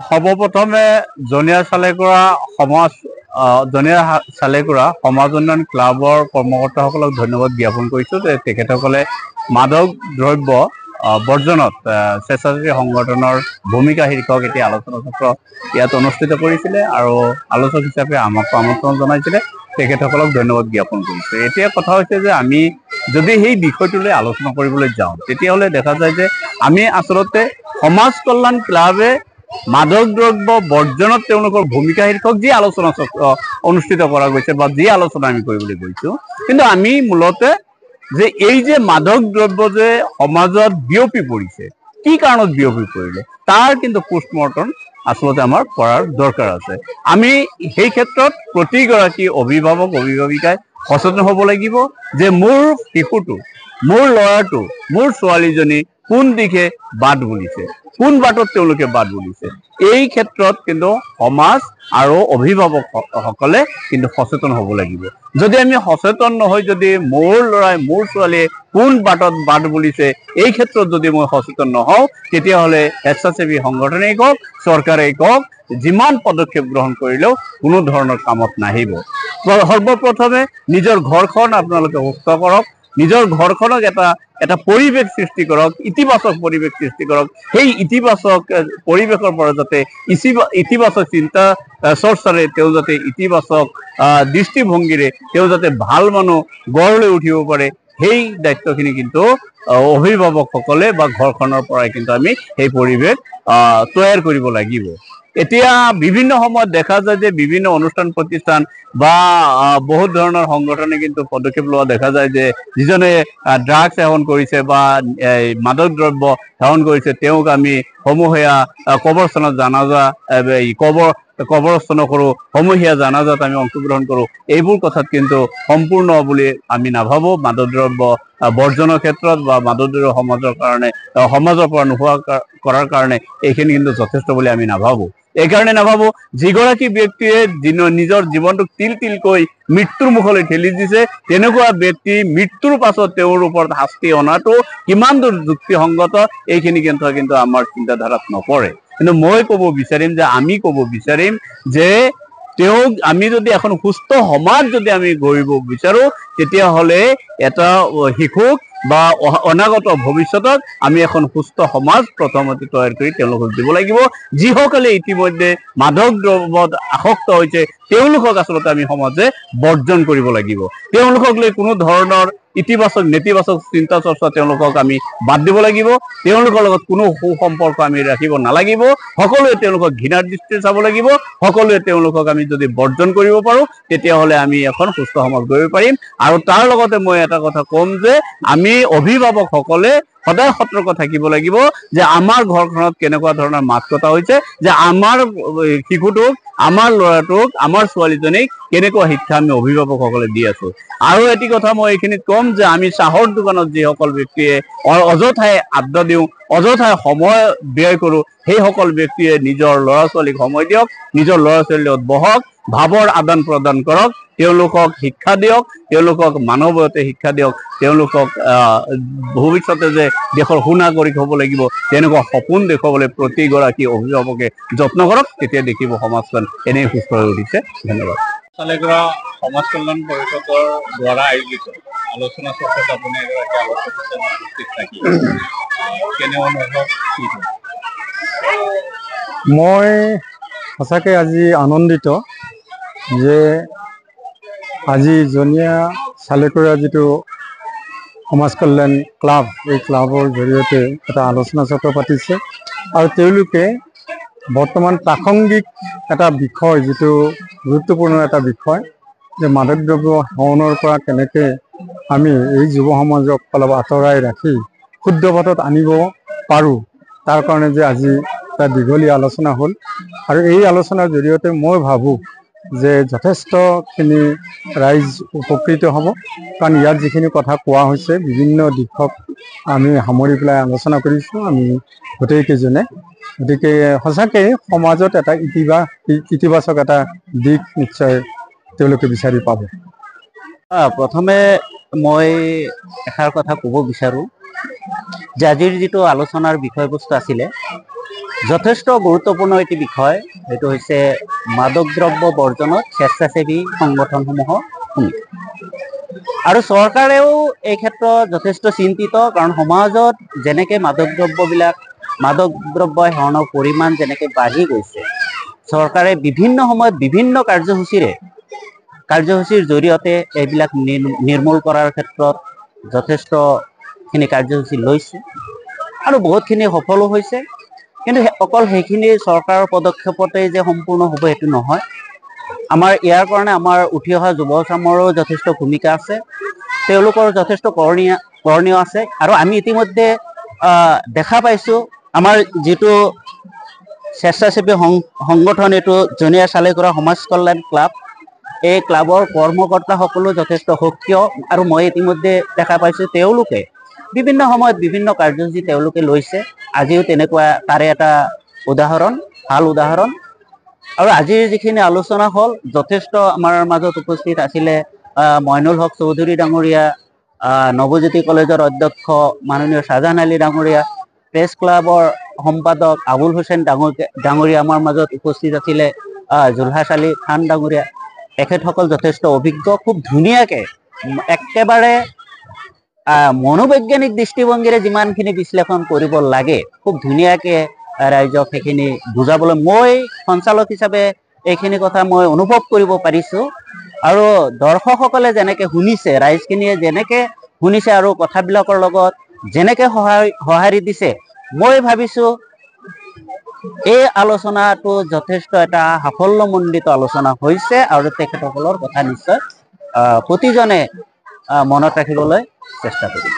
সৰ্বপ্ৰথমে জনিয়াৰ চালেকুৰা সমাজ উন্নয়ন ক্লাবৰ কৰ্মকৰ্তাসকলক ধন্যবাদ জ্ঞাপন কৰিছোঁ যে তেখেতসকলে মাদক দ্ৰব্য বৰ্জনত স্বেচ্ছাসেৱী সংগঠনৰ ভূমিকা শীৰ্ষক এটি আলোচনা চক্ৰ ইয়াত অনুষ্ঠিত কৰিছিলে আৰু আলোচক হিচাপে আমাক আমন্ত্ৰণ জনাইছিলে। তেখেতসকলক ধন্যবাদ জ্ঞাপন কৰিছোঁ। এতিয়া কথা হৈছে যে আমি যদি সেই বিষয়টোলৈ আলোচনা কৰিবলৈ যাওঁ তেতিয়াহ'লে দেখা যায় যে আমি আচলতে সমাজ কল্যাণ ক্লাবে মাদক দ্ৰব্য বৰ্জনত তেওঁলোকৰ ভূমিকা শীৰ্ষক যি আলোচনা চক্ৰ অনুষ্ঠিত কৰা গৈছে বা যি আলোচনা আমি কৰিবলৈ গৈছোঁ, কিন্তু আমি মূলতে যে এই যে মাদক দ্ৰব্য যে সমাজত বিয়পি পৰিছে, কি কাৰণত বিয়পি পৰিলে তাৰ কিন্তু পোষ্টমৰ্টম আচলতে আমাৰ কৰাৰ দৰকাৰ আছে। আমি সেই ক্ষেত্ৰত প্ৰতিগৰাকী অভিভাৱক অভিভাৱিকাই সচেতন হ'ব লাগিব যে মোৰ শিশুটো, মোৰ ল'ৰাটো, মোৰ ছোৱালীজনী কোন দিশে বাট বুলিছে, কোন বাটত তেওঁলোকে বাট বুলিছে। এই ক্ষেত্ৰত কিন্তু সমাজ আৰু অভিভাৱকসকলে কিন্তু সচেতন হ'ব লাগিব। যদি আমি সচেতন নহয়, যদি মোৰ ল'ৰাই মোৰ ছোৱালীয়ে কোন বাটত বাট বুলিছে এই ক্ষেত্ৰত যদি মই সচেতন নহওঁ, তেতিয়াহ'লে স্বেচ্ছাসেৱী সংগঠনেই কওক, চৰকাৰেই কওক, যিমান পদক্ষেপ গ্ৰহণ কৰিলেও কোনো ধৰণৰ কামত নাহিব। সৰ্বপ্ৰথমে নিজৰ ঘৰখন আপোনালোকে সুস্থ কৰক, নিজৰ ঘৰখনক এটা পৰিৱেশ সৃষ্টি কৰক, ইতিবাচক পৰিৱেশ সৃষ্টি কৰক। সেই ইতিবাচক পৰিৱেশৰ পৰা যাতে ইতিবাচক চিন্তা চৰ্চাৰে তেওঁ যাতে ইতিবাচক দৃষ্টিভংগীৰে তেওঁ যাতে ভাল মানুহ গঢ় লৈ উঠিব পাৰে, সেই দায়িত্বখিনি কিন্তু অভিভাৱকসকলে বা ঘৰখনৰ পৰাই কিন্তু আমি সেই পৰিৱেশ তৈয়াৰ কৰিব লাগিব। এতিয়া বিভিন্ন সময়ত দেখা যায় যে বিভিন্ন অনুষ্ঠান প্ৰতিষ্ঠান বা বহুত ধৰণৰ সংগঠনে কিন্তু পদক্ষেপ লোৱা দেখা যায় যে যিজনে ড্ৰাগছ সেৱন কৰিছে বা মাদক দ্ৰব্য সেৱন কৰিছে তেওঁক আমি সমূহীয়া কবৰস্থানত জানাজা কবৰস্থান কৰোঁ, সমূহীয়া জানাজাত আমি অংশগ্ৰহণ কৰোঁ। এইবোৰ কথাত কিন্তু সম্পূৰ্ণ বুলি আমি নাভাবোঁ। মাদক দ্ৰব্য বৰ্জনৰ ক্ষেত্ৰত বা মাদক দ্ৰব্য সমাজৰ পৰা নোহোৱা কৰাৰ কাৰণে এইখিনি কিন্তু যথেষ্ট বুলি আমি নাভাবোঁ। এইকাৰণে নাভাবোঁ যিগৰাকী ব্যক্তিয়ে নিজৰ জীৱনটোক তিল তিলকৈ মৃত্যুৰ মুখলৈ ঠেলি দিছে, তেনেকুৱা ব্যক্তি মৃত্যুৰ পাছত তেওঁৰ ওপৰত শাস্তি অনাটো কিমান দূৰ যুক্তিসংগত এইখিনি কিন্তু আমাৰ চিন্তাধাৰাত নপৰে। কিন্তু মই ক'ব বিচাৰিম যে আমি ক'ব বিচাৰিম যে তেওঁক আমি যদি এখন সুস্থ সমাজ যদি আমি গঢ়িব বিচাৰোঁ, তেতিয়াহ'লে এটা শিশুক বা অনাগত ভৱিষ্যতত আমি এখন সুস্থ সমাজ প্ৰথমতে তৈয়াৰ কৰি তেওঁলোকক দিব লাগিব। যিসকলে ইতিমধ্যে মাদক দ্ৰব্যত আসক্ত হৈছে তেওঁলোকক আচলতে আমি সমাজে বৰ্জন কৰিব লাগিব। তেওঁলোকক লৈ কোনো ধৰণৰ ইতিবাচক নেতিবাচক চিন্তা চৰ্চা তেওঁলোকক আমি বাদ দিব লাগিব। তেওঁলোকৰ লগত কোনো সুসম্পৰ্ক আমি ৰাখিব নালাগিব। সকলোৱে তেওঁলোকক ঘৃণাৰ দৃষ্টিৰে চাব লাগিব। সকলোৱে তেওঁলোকক আমি যদি বৰ্জন কৰিব পাৰোঁ, তেতিয়াহ'লে আমি এখন সুস্থ সমাজ গঢ়িব পাৰিম। আৰু তাৰ লগতে মই এটা কথা ক'ম যে আমি অভিভাৱকসকলে সদায় সতৰ্ক থাকিব লাগিব যে আমাৰ ঘৰখনত কেনেকুৱা ধৰণৰ মাত কথা হৈছে, যে আমাৰ শিশুটোক, আমাৰ ল'ৰাটোক, আমাৰ ছোৱালীজনীক কেনেকুৱা শিক্ষা আমি অভিভাৱকসকলে দি আছোঁ। আৰু এটি কথা মই এইখিনিত ক'ম যে আমি চাহৰ দোকানত যিসকল ব্যক্তিয়ে অযথাই আড্ডা দিওঁ, অযথাই সময় ব্যয় কৰোঁ, সেইসকল ব্যক্তিয়ে নিজৰ ল'ৰা ছোৱালীক সময় দিয়ক, নিজৰ ল'ৰা ছোৱালীৰ লগত বহক, ভাৱৰ আদান প্ৰদান কৰক, তেওঁলোকক শিক্ষা দিয়ক, তেওঁলোকক মানৱীয়তে শিক্ষা দিয়ক, তেওঁলোকক ভৱিষ্যতে যে দেশৰ সুনাগৰিক হ'ব লাগিব তেনেকুৱা সপোন দেখুৱাবলৈ প্ৰতিগৰাকী অভিভাৱকে যত্ন কৰক। তেতিয়া দেখিব সমাজখন এনেই সুস্থ হৈ উঠিছে। ধন্যবাদ। চালেকুৰা সমাজ কল্যাণ পৰিষদৰ দ্বাৰা আয়োজিত আলোচনা চক্ৰত আপুনি এগৰাকী আলোচক হিচাপে উপস্থিত থাকি কেনে অনুভৱ? মই সঁচাকৈ আজি আনন্দিত যে আজি জনিয়া চালেকুৰা যিটো সমাজ কল্যাণ ক্লাব, এই ক্লাবৰ জৰিয়তে এটা আলোচনা চক্ৰ পাতিছে আৰু তেওঁলোকে বৰ্তমান প্ৰাসংগিক এটা বিষয়, যিটো গুৰুত্বপূৰ্ণ এটা বিষয়, যে মাদক দ্ৰব্য সেৱনৰ পৰা কেনেকৈ আমি এই যুৱ সমাজক অলপ আঁতৰাই ৰাখি শুদ্ধ পথত আনিব পাৰোঁ, তাৰ কাৰণে যে আজি এটা দীঘলীয়া আলোচনা হ'ল। আৰু এই আলোচনাৰ জৰিয়তে মই ভাবোঁ যে যথেষ্টখিনি ৰাইজ উপকৃত হ'ব, কাৰণ ইয়াত যিখিনি কথা কোৱা হৈছে বিভিন্ন দিশক আমি সামৰি পেলাই আলোচনা কৰিছোঁ আমি গোটেইকেইজনে। গতিকে সঁচাকৈ সমাজত এটা ইতিবাচক এটা দিশ নিশ্চয় তেওঁলোকে বিচাৰি পাব। প্ৰথমে মই এষাৰ কথা ক'ব বিচাৰোঁ যে আজিৰ যিটো আলোচনাৰ বিষয়বস্তু আছিলে যথেষ্ট গুৰুত্বপূৰ্ণ এটি বিষয়। এইটো হৈছে মাদক দ্ৰব্য বৰ্জনত স্বেচ্ছাসেৱী সংগঠনসমূহৰ ভূমিকা। আৰু চৰকাৰেও এই ক্ষেত্ৰত যথেষ্ট চিন্তিত, কাৰণ সমাজত যেনেকৈ মাদক দ্ৰব্য সেৱনৰ পৰিমাণ যেনেকৈ বাঢ়ি গৈছে, চৰকাৰে বিভিন্ন সময়ত বিভিন্ন কাৰ্যসূচীৰ জৰিয়তে এইবিলাক নিৰ্মূল কৰাৰ ক্ষেত্ৰত যথেষ্টখিনি কাৰ্যসূচী লৈছে আৰু বহুতখিনি সফলো হৈছে। কিন্তু অকল সেইখিনি চৰকাৰৰ পদক্ষেপতেই যে সম্পূৰ্ণ হ'ব সেইটো নহয়। আমাৰ ইয়াৰ কাৰণে আমাৰ উঠি অহা যুৱচামৰো যথেষ্ট ভূমিকা আছে, তেওঁলোকৰ যথেষ্ট কৰণীয় আছে। আৰু আমি ইতিমধ্যে দেখা পাইছোঁ, আমাৰ যিটো স্বেচ্ছাসেৱী সংগঠন এইটো জনিয়াৰ চালেকুৰা সমাজ কল্যাণ ক্লাব, এই ক্লাবৰ কৰ্মকৰ্তাসকলো যথেষ্ট সক্ৰিয়। আৰু মই ইতিমধ্যে দেখা পাইছোঁ তেওঁলোকে বিভিন্ন সময়ত বিভিন্ন কাৰ্যসূচী তেওঁলোকে লৈছে। আজিও তেনেকুৱা তাৰে এটা ভাল উদাহৰণ। আৰু আজিৰ যিখিনি আলোচনা হ'ল, যথেষ্ট আমাৰ মাজত উপস্থিত আছিলে মইনুল হক চৌধুৰী ডাঙৰীয়া, নৱজ্যোতি কলেজৰ অধ্যক্ষ মাননীয় শাহজাহান আলী ডাঙৰীয়া, প্ৰেছ ক্লাবৰ সম্পাদক আবুল হুছেইন ডাঙৰীয়া আমাৰ মাজত উপস্থিত আছিলে, জুলহাছ আলী খান ডাঙৰীয়া। এখেতসকল যথেষ্ট অভিজ্ঞ, খুব ধুনীয়াকৈ একেবাৰে মনোবৈজ্ঞানিক দৃষ্টিভংগীৰে যিমানখিনি বিশ্লেষণ কৰিব লাগে খুব ধুনীয়াকৈ ৰাইজক সেইখিনি বুজাবলৈ মই সঞ্চালক হিচাপে এইখিনি কথা মই অনুভৱ কৰিব পাৰিছোঁ। আৰু দৰ্শকসকলে যেনেকৈ শুনিছে, ৰাইজখিনিয়ে যেনেকৈ শুনিছে আৰু কথাবিলাকৰ লগত যেনেকৈ সঁহাৰি দিছে, মই ভাবিছোঁ এই আলোচনাটো যথেষ্ট এটা সাফল্যমণ্ডিত আলোচনা হৈছে। আৰু তেখেতসকলৰ কথা নিশ্চয় প্ৰতিজনে মনত ৰাখিবলৈ চেষ্টা কৰিম।